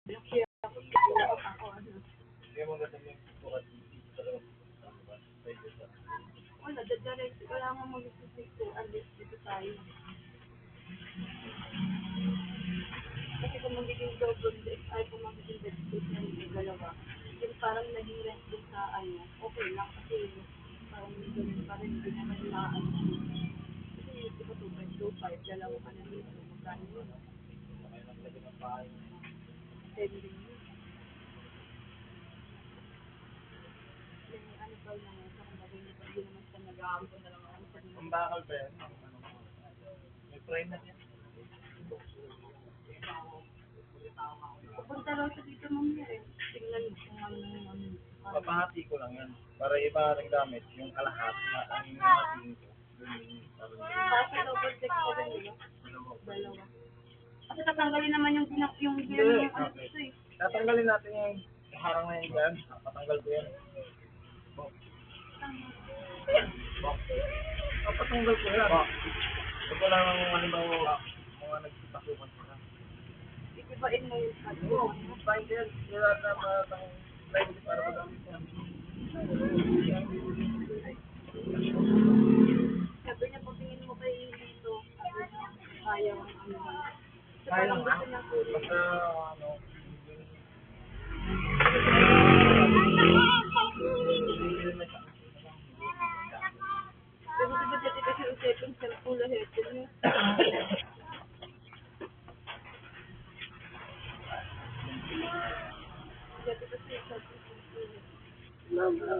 Kaya ako, kaya ako, ano. Hindi mo ganda yung bukat dito sa loob. Wala, direct, wala nga mag-isip ko, unless dito tayo. Kasi kung magiging double deck, ay kung magiging bed space na yung dalawa, yung parang naging rent din sa ano, okay lang kasi parang ganun pa rin, hindi naman ano. Kasi yung iba 2.25, dalawa ka na dito, magkano yun? Kaya lang lagi ng bahay. 10 din yun. May ano pa lang, sa kumbaga hindi naman siya nag-aabot na lang ano sa Ang bakal ba yan? May prime na yan. Pupunta raw siya dito mamaya eh. Tingnan mo kung ano. Papahati ko lang yan. Para iba rin gamit. Yung kalahat na ang hatiin ko. Kasi double check ko rin yun. Dalawa. Kasi tatanggalin naman yung ano dito eh. Tatanggalin natin yung harang na yun dyan. Patanggal ko yan. Patanggal ko yan. Ito lang ang halimbawa mga nagsipasukan sila. Ikibain mo yung ano. Oo, fine yan. Wala na matang private para magamit yan. Sabi niya pag tingin mo kay dito, ayaw ang ano. Kasi Kaya parang nga. gusto niya kulay. Basta ano, Pero diba dati kasi yung second sem pula heto niya. Dati kasi yung second sem pula.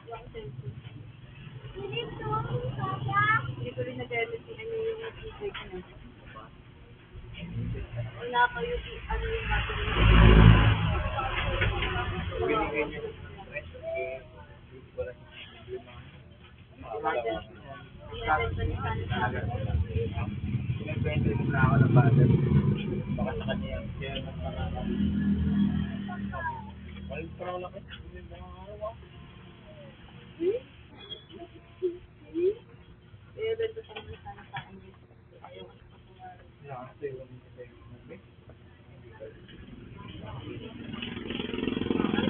Yung cellphone. Hindi ko rin nag-edit ano yung feedback niya. Wala kayo ano yung battery. binigay niyo ng stress. Wala Pinagbenta mo na ako ng balat. Baka sa kanya yung share ng mga walang parang laki. Hindi ba ang araw ako? Eh, bento sa mga sana sa akin. Ayaw ko sa mga. Wala kasi yung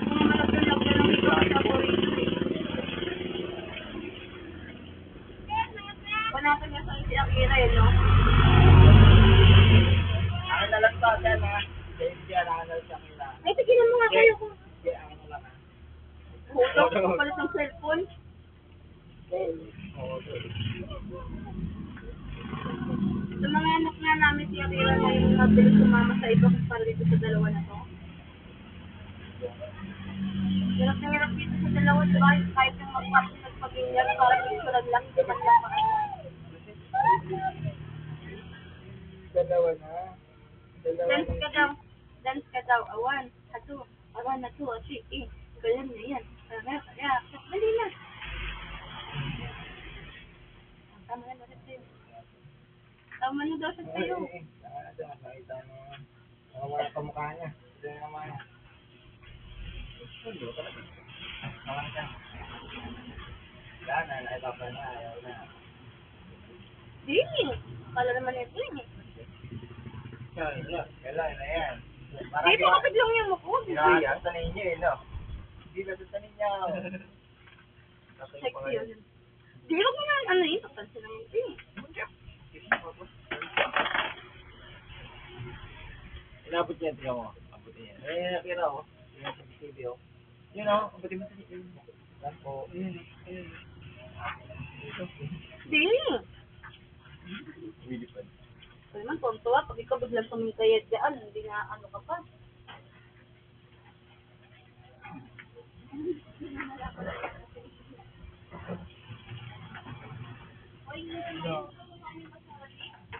Kung malagyan lang ng ito sa Korea. Panapan niya sa si Akira eh, no? akin na lang to, dyan ha. Kaya akin na lang siya kila. Ay, tigilan mo nga kayo kung Kaya akin na lang ha. hutok ko pala ng cellphone. Oo, sorry. Sa mga anak nga namin si Akira na yung mabilis sumama sa iba kumpara dito sa dalawa na to. Hirap na hirap dito sa dalawa, diba? Kahit yung magpapagpagpagpagpagpag parang picturean lang, hindi man lang maano. Dalawa na. Dalawa Dance na. ka daw. Dance ka daw. Awan. Ato. Awan na to. Sige. Ganyan na yan. Kaya. Dali na. Tama na daw siya sa'yo. Tama na daw siya sa'yo. Tama na dyan. Nakita mo. Wala pa mukha niya. Ito yung naman niya. Sundo talaga. Tama na siya. Wala na. Nakita pa niya. Ayaw na. Di. Kala naman ito eh. Kailan na yan. Di ba kapit lang yung mukha? Di ba? Nakatanin niyo eh, no? Hindi na tatanin niya. Sexy yun. Di ba mo na ano yun? Papansin naman ito eh. Inabot niya, tingnan mo. Abot niya. Eh, nakira ko. Yung sa CCTV, oh. Yun, oh. Abutin mo sa CCTV mo. Yan po. Di. Wilipad. Kaya naman, tontuwa. Pag ikaw biglang tumitayad dyan, hindi nga ano ka pa.